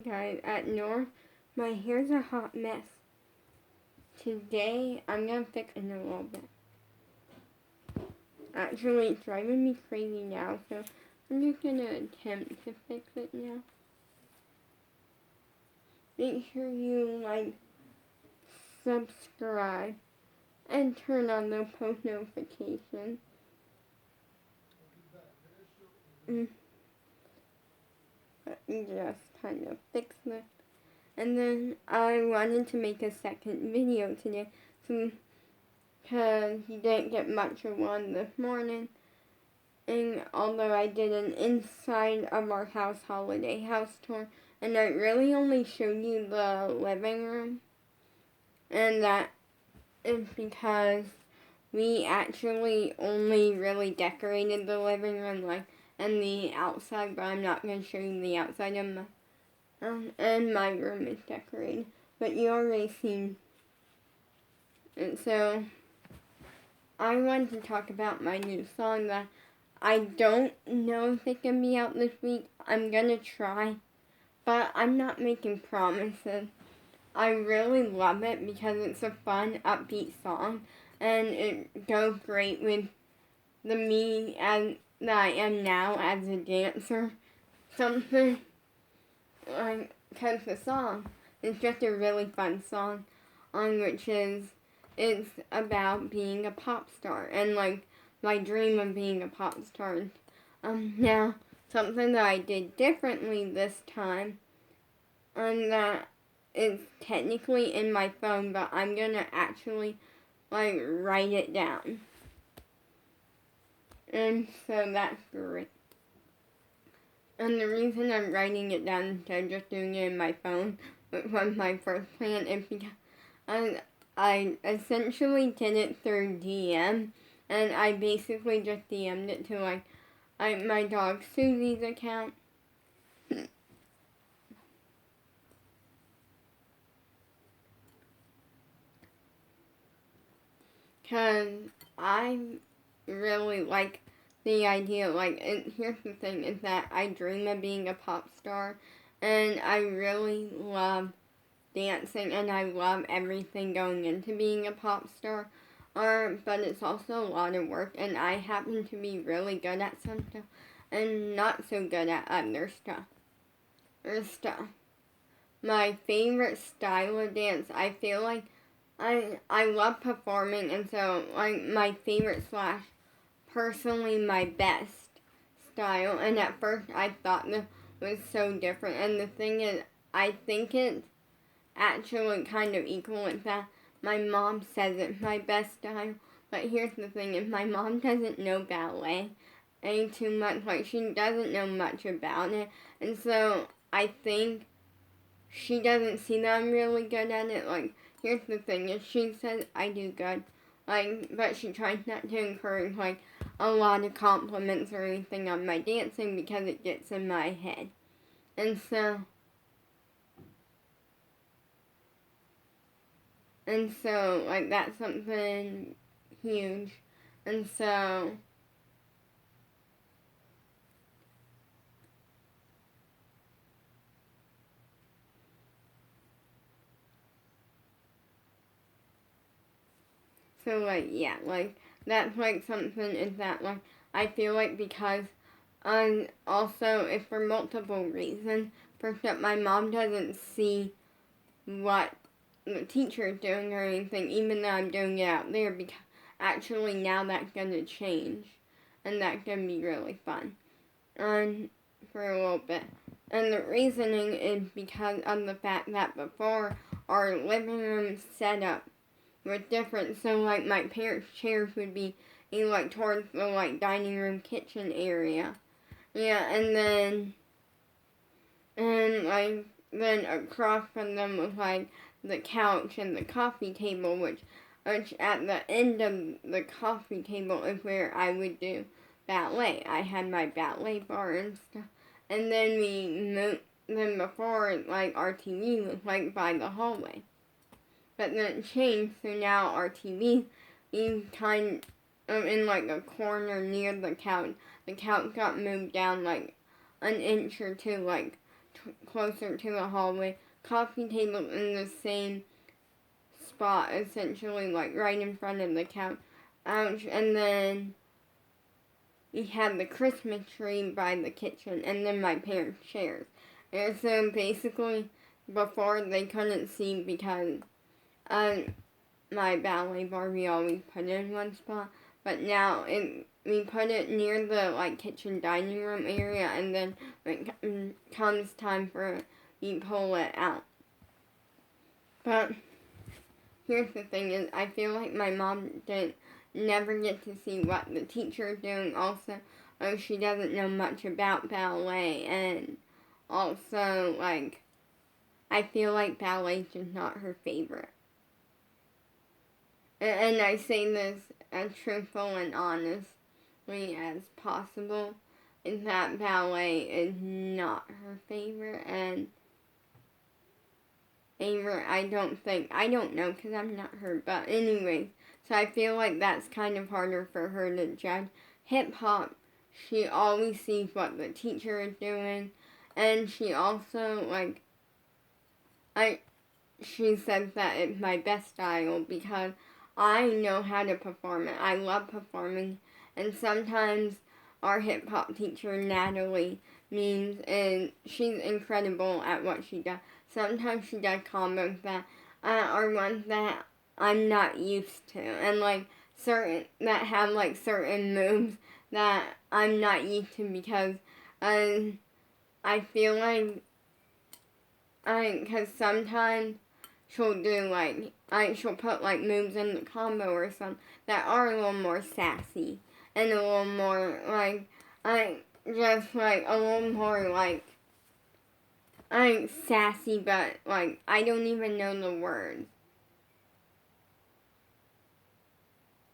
Guys, at North, my hair's a hot mess. Today, I'm gonna fix it in a little bit. Actually, it's driving me crazy now, so I'm just gonna attempt to fix it now. Make sure you like, subscribe, and turn on the post notifications. Let me just kind of fix this. And then I wanted to make a second video today, because you didn't get much of one this morning. And although I did an inside of our house holiday house tour, and I really only showed you the living room, and that is because we actually only really decorated the living room, and the outside, but I'm not going to show you the outside of my, and my room is decorated, but you already seen. And so, I wanted to talk about my new song that I don't know if it can be out this week. I'm gonna try, but I'm not making promises. I really love it because it's a fun, upbeat song, and it goes great with the me as that I am now as a dancer. Something like, because the song is just a really fun song, it's about being a pop star and my dream of being a pop star. Now, something that I did differently this time, and that is technically in my phone, but I'm gonna actually write it down. And so that's great. And the reason I'm writing it down instead of just doing it in my phone, which was my first plan, is because I essentially did it through DM, and I basically just DM'd it to my dog Susie's account. Because I really like the idea, and here's the thing, is that I dream of being a pop star, and I really love dancing, and I love everything going into being a pop star. But it's also a lot of work, and I happen to be really good at some stuff, and not so good at other stuff. My favorite style of dance, I feel like I love performing, and so my favorite slash personally my best style, and at first I thought this was so different, and the thing is, I think it's actually kind of equal with that. My mom says it's my best style, but here's the thing, if my mom doesn't know ballet any too much, she doesn't know much about it, and so I think she doesn't see that I'm really good at it. Here's the thing, if she says I do good, but she tries not to encourage, a lot of compliments or anything on my dancing because it gets in my head. And so, that's something huge. And so, yeah, that's, something is that, I feel like because, also, it's for multiple reasons. First up, my mom doesn't see what the teacher is doing or anything, even though I'm doing it out there, because actually now that's going to change, and that's going to be really fun, for a little bit. And the reasoning is because of the fact that before, our living room setup was different, so my parents' chairs would be towards the dining room kitchen area. Yeah, and then across from them was the couch and the coffee table, which at the end of the coffee table is where I would do ballet. I had my ballet bar and stuff, and then we moved. Then before, our TV was by the hallway, but then it changed. So now our TV is kind of in a corner near the couch. The couch got moved down an inch or two, closer to the hallway. Coffee table in the same spot, essentially, like right in front of the couch. And then we had the Christmas tree by the kitchen, and then my parents' chairs. And so basically, before they couldn't see because my ballet bar we always put it in one spot, but now we put it near the like kitchen dining room area, and then when it comes time for it, we pull it out. But here's the thing: is I feel like my mom didn't never get to see what the teacher is doing. Also, she doesn't know much about ballet, and also like I feel like ballet is just not her favorite. And I say this as truthful and honestly as possible, is that ballet is not her favorite, and I don't know because I'm not her, but anyways, so I feel like that's kind of harder for her to judge. Hip hop, she always sees what the teacher is doing, and she also, like, she says that it's my best style because I know how to perform it. I love performing, and sometimes our hip hop teacher, Natalie, and she's incredible at what she does. Sometimes she does combos that are ones that I'm not used to, and like that have like certain moves that I'm not used to because I feel like because sometimes she'll do she'll put like moves in the combo or something that are a little more sassy and a little more just like a little more sassy, but like I don't even know the words.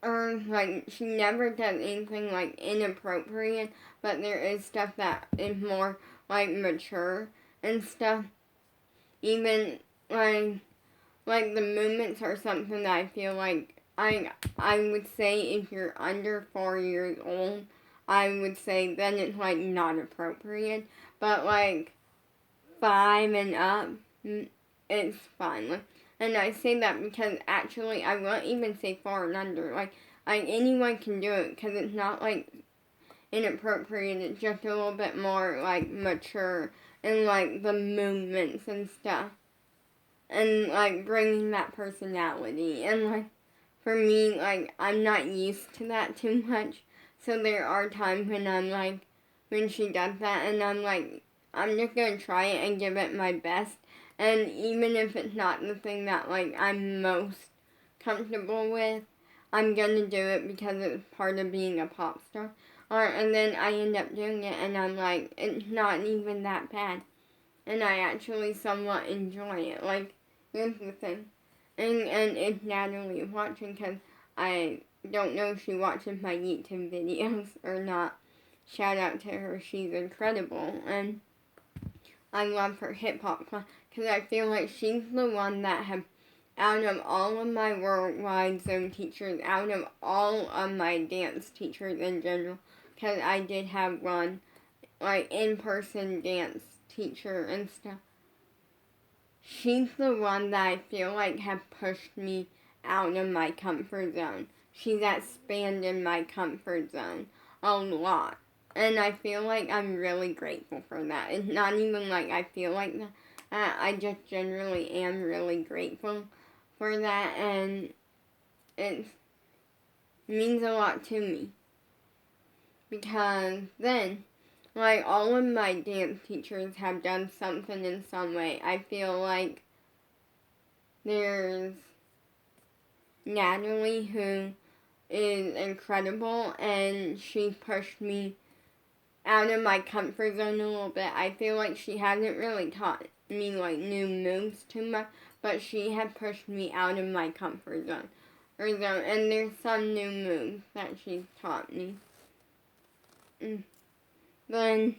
Or like she never does anything like inappropriate, but there is stuff that is more like mature and stuff. Even like the movements are something that I feel like I would say if you're under 4 years old, I would say then it's like not appropriate. But like 5 and up, it's fine. And I say that because actually I won't even say 4 and under. Like anyone can do it because it's not like inappropriate. It's just a little bit more like mature and like the movements and stuff. And like bringing that personality, and like for me, like I'm not used to that too much, so there are times when I'm like when she does that and I'm like I'm just gonna try it and give it my best, and even if it's not the thing that like I'm most comfortable with, I'm gonna do it because it's part of being a pop star. And then I end up doing it and I'm like it's not even that bad, and I actually somewhat enjoy it. Like, here's the thing, and if Natalie is watching, because I don't know if she watches my YouTube videos or not, shout out to her, she's incredible, and I love her hip-hop class, because I feel like she's the one that have, out of all of my worldwide Zoom teachers, out of all of my dance teachers in general, because I did have one, like, in-person dance teacher and stuff. She's the one that I feel like have pushed me out of my comfort zone. She's expanded my comfort zone a lot. And I feel like I'm really grateful for that. It's not even like I feel like that. I just generally am really grateful for that. And it means a lot to me. Because then, like, all of my dance teachers have done something in some way. I feel like there's Natalie, who is incredible, and she pushed me out of my comfort zone a little bit. I feel like she hasn't really taught me, like, new moves too much, but she had pushed me out of my comfort zone. And there's some new moves that she's taught me. Then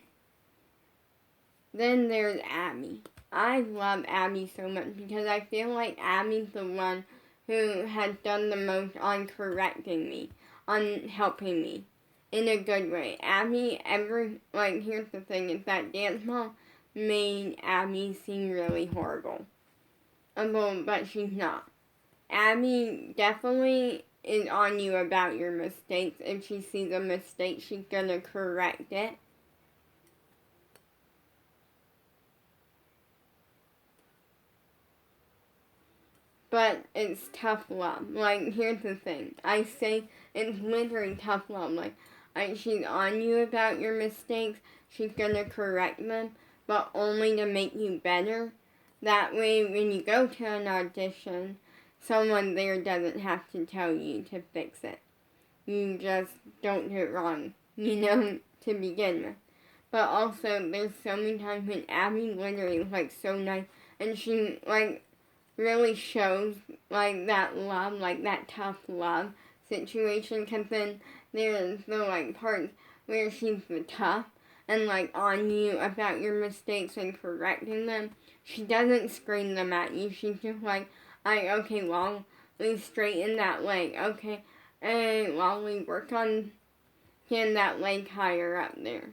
there's Abby. I love Abby so much because I feel like Abby's the one who has done the most on correcting me, on helping me in a good way. Abby here's the thing, is that Dance Mom made Abby seem really horrible. But she's not. Abby definitely is on you about your mistakes. If she sees a mistake, she's gonna correct it. But it's tough love. Like, here's the thing. I say it's literally tough love. Like, she's on you about your mistakes. She's gonna correct them, but only to make you better. That way, when you go to an audition, someone there doesn't have to tell you to fix it. You just don't do it wrong, to begin with. But also, there's so many times when Abby literally is, like, so nice, and she, like, really shows like that love, like that tough love situation. Because then there's the like parts where she's the tough and like on you about your mistakes and correcting them. She doesn't scream them at you. She's just like, okay, well, we straighten that leg, okay, and while we work on getting that leg higher up there.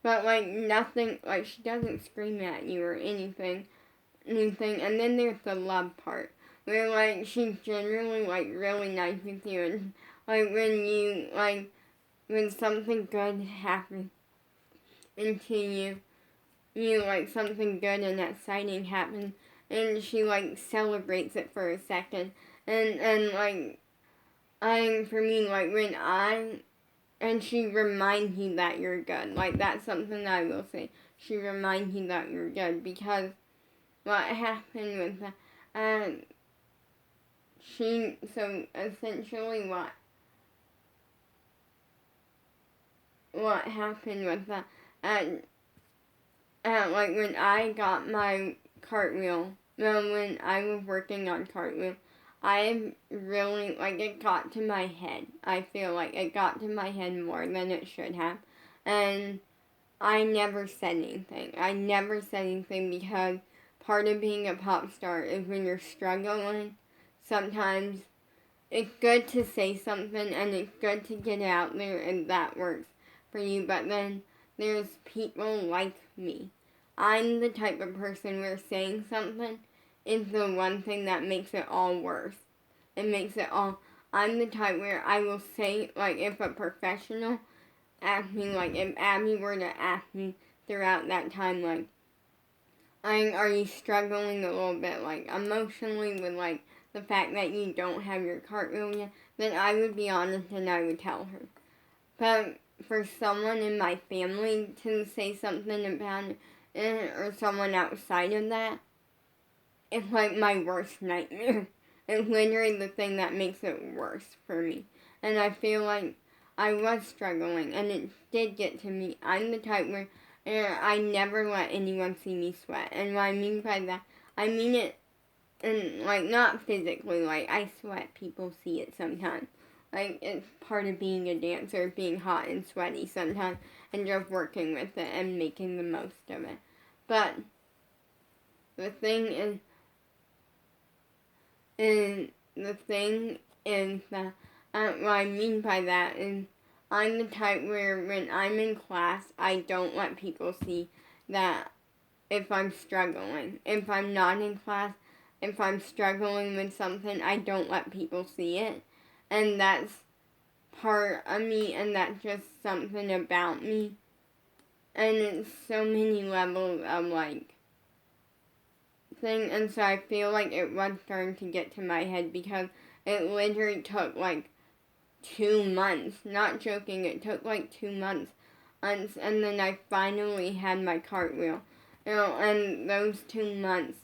But like nothing, like she doesn't scream at you or anything. And then there's the love part, where like she's generally like really nice with you, and like when something good happens into you like something good and exciting happens, and she like celebrates it for a second, and like for me like and she reminds you that you're good. Like that's something that I will say. She reminds you that you're good because what happened with that, so essentially what happened with that, like when I got my cartwheel, when I was working on cartwheel, I really, like it got to my head. I feel like it got to my head more than it should have, and I never said anything. Because part of being a pop star is when you're struggling, sometimes it's good to say something and it's good to get out there and that works for you. But then there's people like me. I'm the type of person where saying something is the one thing that makes it all worse. It makes it all. I'm the type where I will say, like, if a professional asked me, like, if Abby were to ask me throughout that time, like, are you struggling a little bit, like, emotionally with, like, the fact that you don't have your cartwheel yet, then I would be honest and I would tell her. But for someone in my family to say something about it, or someone outside of that, it's like my worst nightmare. It's literally the thing that makes it worse for me. And I feel like I was struggling, and it did get to me. I'm the type where I never let anyone see me sweat. And what I mean by that, I mean it, and like not physically, like I sweat, people see it sometimes. Like it's part of being a dancer, being hot and sweaty sometimes, and just working with it and making the most of it. But the thing is that what I mean by that is I'm the type where when I'm in class, I don't let people see that if I'm struggling. If I'm not in class, if I'm struggling with something, I don't let people see it. And that's part of me, and that's just something about me. And it's so many levels of, like, thing. And so I feel like it was starting to get to my head because it literally took, like, 2 months. Not joking, it took, like, 2 months. And then I finally had my cartwheel. And those 2 months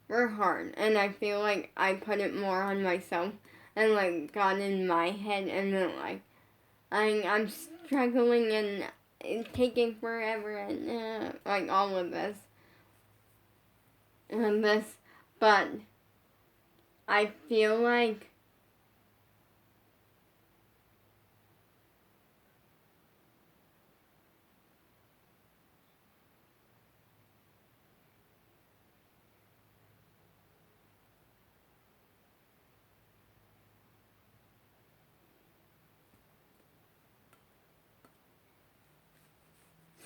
were hard, and I feel like I put it more on myself and like got in my head, and then like I'm struggling and it's taking forever and like all of this but I feel like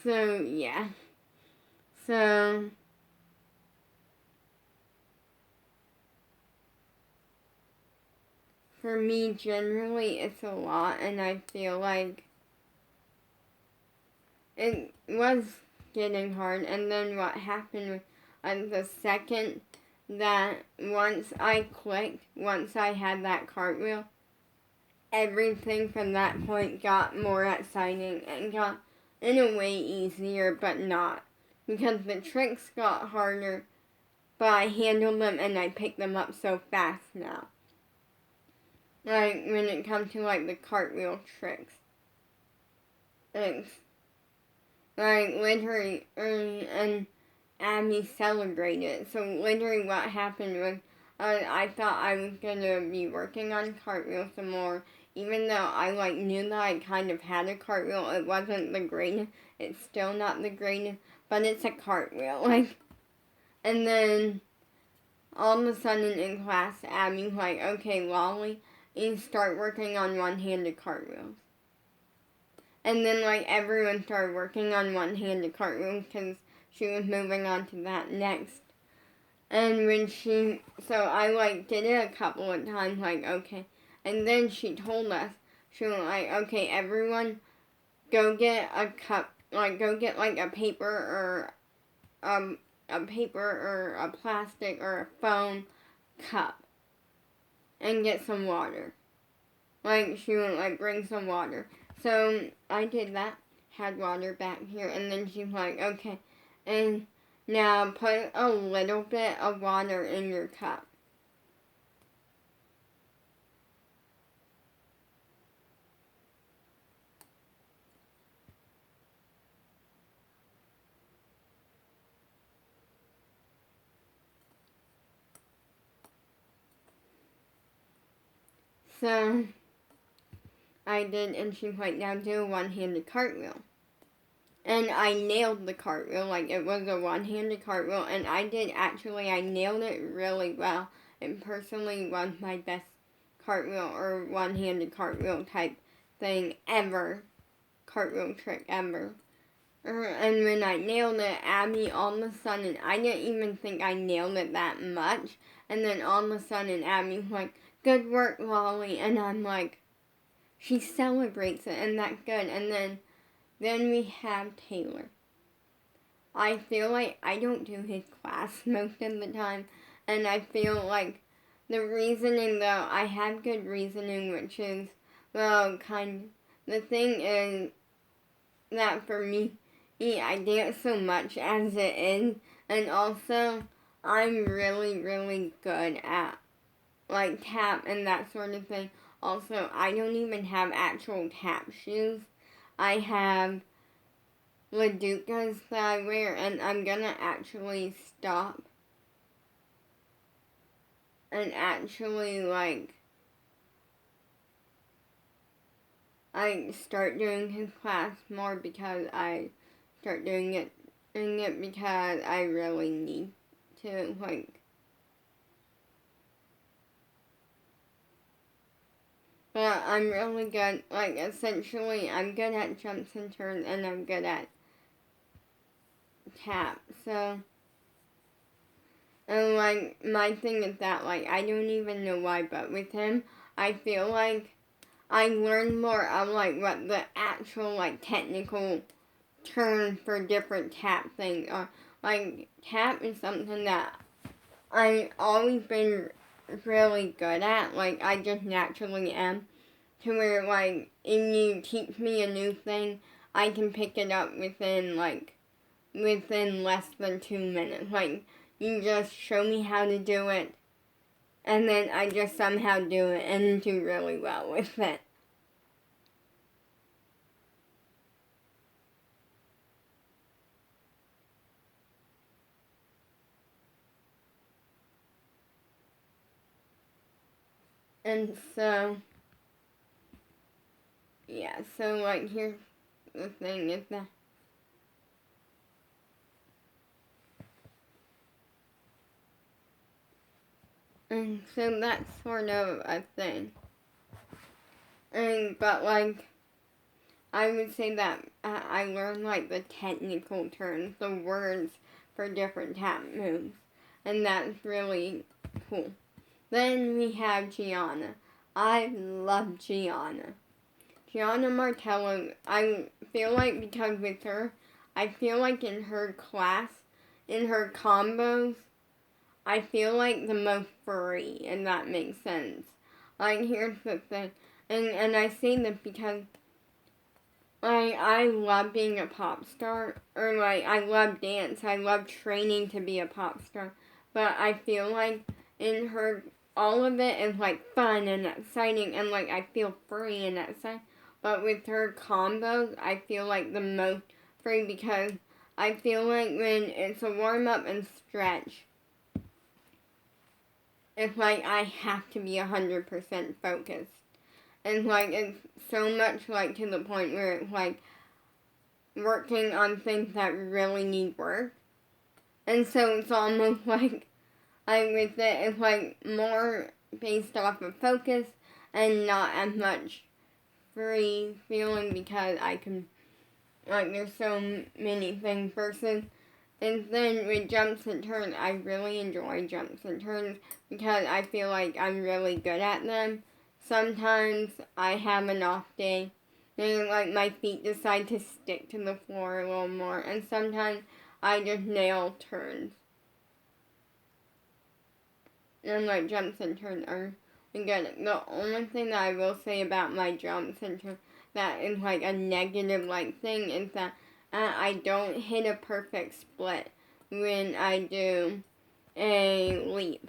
so yeah. So for me, generally, it's a lot, and I feel like it was getting hard. And then what happened was the second that once I clicked, once I had that cartwheel, everything from that point got more exciting and got in a way easier, but not. Because the tricks got harder, but I handled them and I picked them up so fast now. Like when it comes to like the cartwheel tricks. It's like literally, and Abby celebrated. So literally what happened was I thought I was going to be working on cartwheel some more. Even though I like knew that I kind of had a cartwheel, it wasn't the greatest. It's still not the greatest, but it's a cartwheel. Like, and then all of a sudden in class, Abby's like, okay, Lolly, you start working on one-handed cartwheels. And then like everyone started working on one-handed cartwheels because she was moving on to that next. And so I like did it a couple of times, like, okay. And then she told us, she was like, okay, everyone go get a cup, like go get like a paper or a plastic or a foam cup and get some water. Like she would like bring some water. So I did that, had water back here, and then she's like, okay, and now put a little bit of water in your cup. So I did, and she's like, now do a one-handed cartwheel. And I nailed the cartwheel, like it was a one-handed cartwheel, and I nailed it really well. It personally was my best cartwheel or one-handed cartwheel type thing ever. Cartwheel trick ever. And when I nailed it, Abby, all of a sudden, I didn't even think I nailed it that much. And then all of a sudden, Abby's like, good work, Lolly. And I'm like, she celebrates it, and that's good. And then we have Taylor. I feel like I don't do his class most of the time. And I feel like the reasoning, though, I have good reasoning, which is, well, the thing is that for me, I dance so much as it is, and also I'm really, really good at like tap and that sort of thing. Also, I don't even have actual tap shoes. I have Laducas that I wear, and I'm gonna actually stop and actually like I start doing his class more because I start doing it because I really need to, like. But I'm really good, like, essentially, I'm good at jumps and turns, and I'm good at tap, so. And, like, my thing is that, like, I don't even know why, but with him, I feel like I learned more of, like, what the actual, like, technical terms for different tap things are. Like, tap is something that I've always been really good at. Like, I just naturally am. To where, like, if you teach me a new thing, I can pick it up within less than 2 minutes. Like, you just show me how to do it, and then I just somehow do it and do really well with it. And so, yeah, so, like, here's the thing is that and so that's sort of a thing. But, like, I would say that I learned, like, the technical terms, the words for different tap moves. And that's really cool. Then we have Gianna. I love Gianna. Gianna Martello, I feel like because with her, I feel like in her class, in her combos, I feel like the most free, and that makes sense. Like, here's the thing, and I say this because, like, I love being a pop star, or, like, I love dance, I love training to be a pop star, but I feel like in her, all of it is, like, fun and exciting, and, like, I feel free and exciting, but with her combos, I feel like the most free because I feel like when it's a warm-up and stretch, it's like I have to be 100% focused. And like it's so much like to the point where it's like working on things that really need work. And so it's almost like with it, it's like more based off of focus and not as much free feeling because I can, like there's so many things versus. And then with jumps and turns, I really enjoy jumps and turns because I feel like I'm really good at them. Sometimes I have an off day, and like my feet decide to stick to the floor a little more, and sometimes I just nail turns. And like jumps and turns are good. The only thing that I will say about my jumps and turns that is like a negative like thing is that I don't hit a perfect split when I do a leap.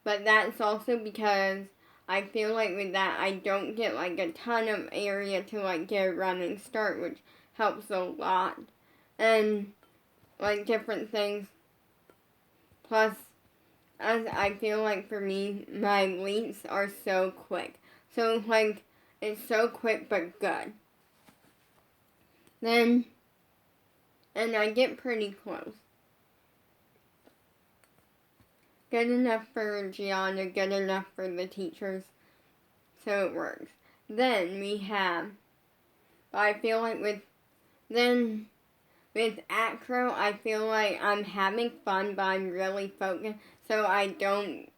But that's also because I feel like with that I don't get like a ton of area to like get a running start, which helps a lot. And like different things. Plus, as I feel like for me, my leaps are so quick. So like, it's so quick but good. Then, and I get pretty close. Good enough for Gianna, good enough for the teachers, so it works. Then we have, I feel like with acro, I feel like I'm having fun, but I'm really focused, so I don't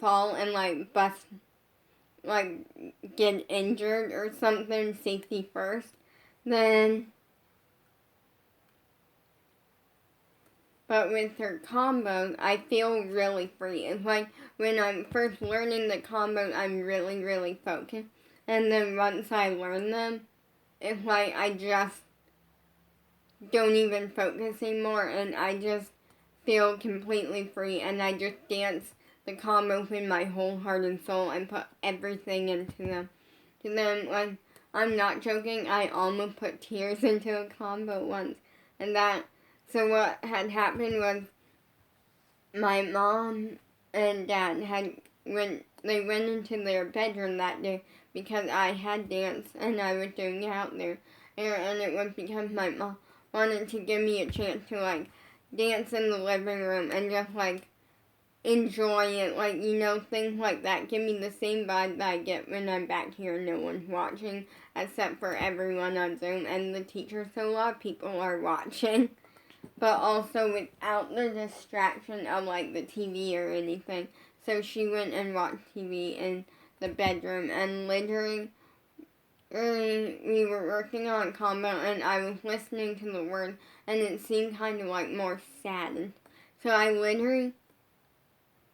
fall and like bust, like get injured or something, safety first. Then, but with her combos, I feel really free. It's like when I'm first learning the combos, I'm really, really focused. And then once I learn them, it's like I just don't even focus anymore and I just feel completely free and I just dance the combos with my whole heart and soul and put everything into them. To them, like, I'm not joking, I almost put tears into a combo once. And that, so what had happened was my mom and dad they went into their bedroom that day because I had danced and I was doing it out there. And it was because my mom wanted to give me a chance to like dance in the living room and just like enjoy it, like, you know, things like that give me the same vibe that I get when I'm back here and no one's watching except for everyone on Zoom and the teacher, so a lot of people are watching, but also without the distraction of like the TV or anything. So she went and watched TV in the bedroom and literally we were working on a combo and I was listening to the words and it seemed kind of like more sad. So I literally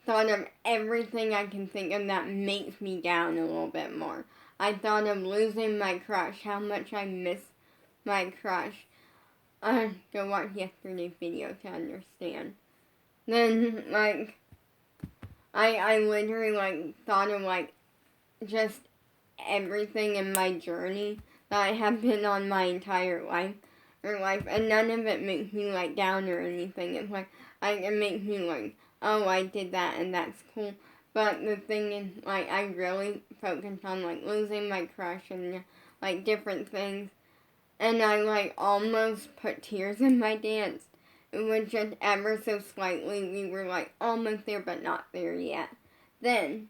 thought of everything I can think of that makes me down a little bit more. I thought of losing my crush, how much I miss my crush. Go watch yesterday's video to understand. Then, like, I literally, like, thought of, like, just everything in my journey that I have been on my entire life, and none of it makes me, like, down or anything. It's like, it makes me, like, oh, I did that and that's cool. But the thing is, like, I really focused on, like, losing my crush and, like, different things. And I, like, almost put tears in my dance. It was just ever so slightly. We were, like, almost there, but not there yet. Then,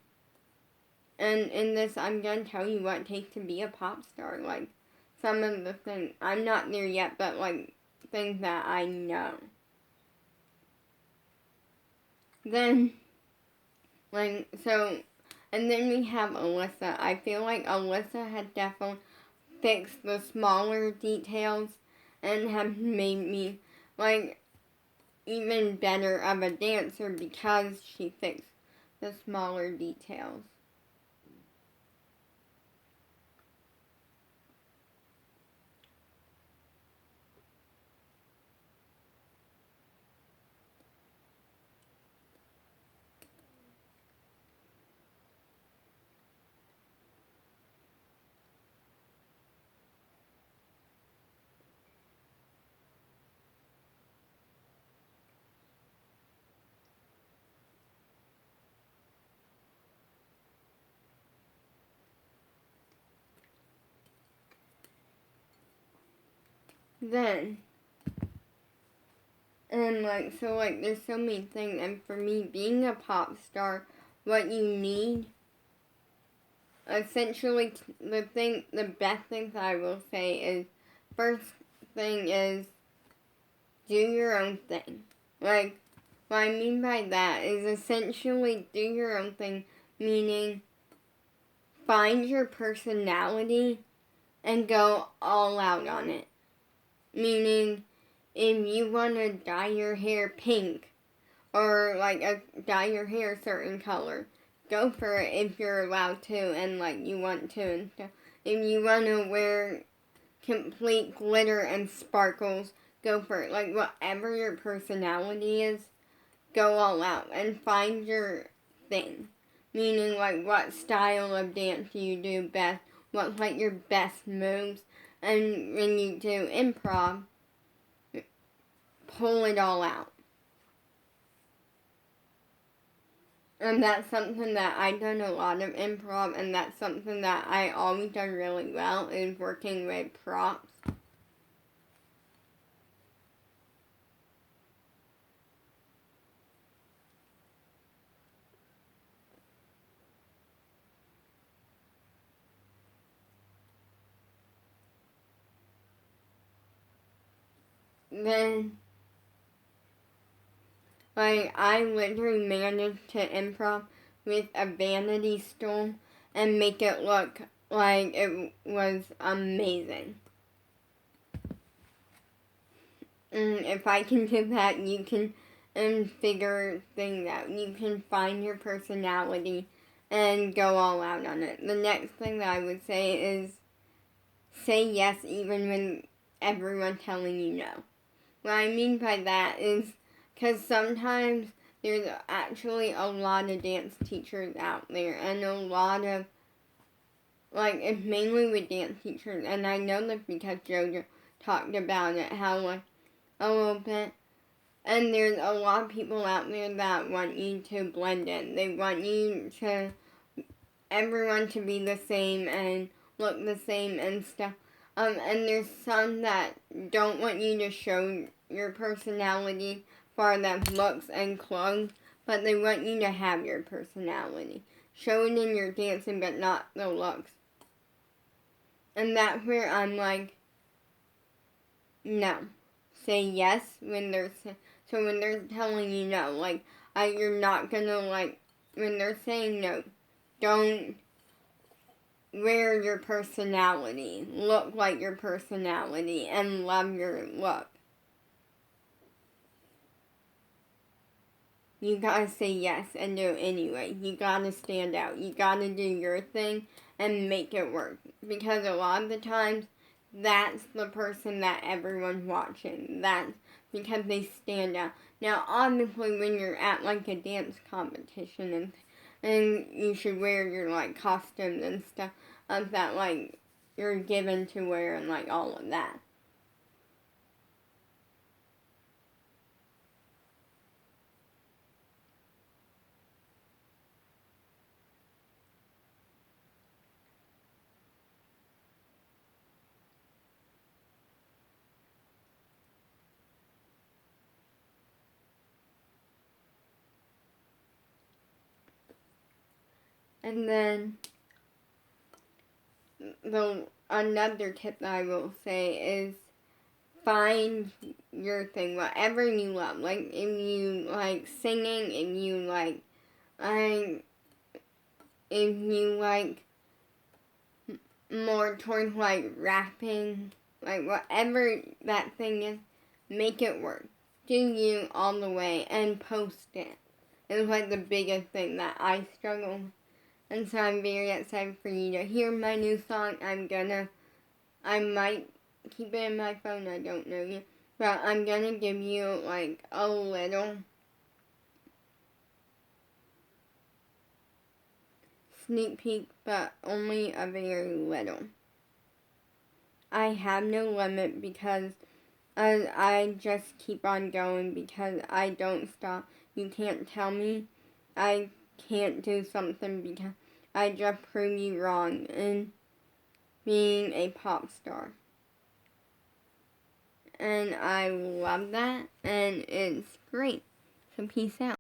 and in this, I'm going to tell you what it takes to be a pop star. Like, some of the things, I'm not there yet, but, like, things that I know. then, and then we have Alyssa. I feel like Alyssa had definitely fixed the smaller details and have made me, even better of a dancer because she fixed the smaller details. Then, and there's so many things, and for me, being a pop star, what you need, essentially, the best things I will say is, first thing is, do your own thing. What I mean by that is essentially do your own thing, meaning find your personality and go all out on it. Meaning, if you want to dye your hair pink or dye your hair a certain color, go for it if you're allowed to and you want to and stuff. If you want to wear complete glitter and sparkles, go for it. Whatever your personality is, go all out and find your thing. Meaning, what style of dance you do best, what's your best moves, and when you do improv, pull it all out. And that's something that I've done a lot of improv, and that's something that I always done really well, is working with props. Then, I literally managed to improv with a vanity stool and make it look like it was amazing. And if I can do that, you can figure things out. You can find your personality and go all out on it. The next thing that I would say is say yes even when everyone's telling you no. What I mean by that is because sometimes there's actually a lot of dance teachers out there and a lot of, it's mainly with dance teachers, and I know this because JoJo talked about it, how, a little bit, and there's a lot of people out there that want you to blend in. They want everyone to be the same and look the same and stuff. And there's some that don't want you to show your personality for them looks and clothes, but they want you to have your personality. Show it in your dancing, but not the looks. And that's where I'm no. Say yes when when they're telling you no. You're not gonna, when they're saying no, don't wear your personality, look like your personality, and love your look. You gotta say yes and do it anyway. You gotta stand out. You gotta do your thing and make it work. Because a lot of the times, that's the person that everyone's watching. That's because they stand out. Now, obviously, when you're at a dance competition and you should wear your costumes and stuff that you're given to wear and all of that. And then another tip that I will say is find your thing, whatever you love. Like, if you like singing, if you like more towards like rapping, like whatever that thing is, make it work. Do you all the way and post it. It was like the biggest thing that I struggle with. And so I'm very excited for you to hear my new song. I might keep it in my phone, I don't know yet. But I'm gonna give you like a little sneak peek, but only a very little. I have no limit because I just keep on going because I don't stop. You can't tell me I can't do something because I just prove you wrong in being a pop star. And I love that, and it's great. So peace out.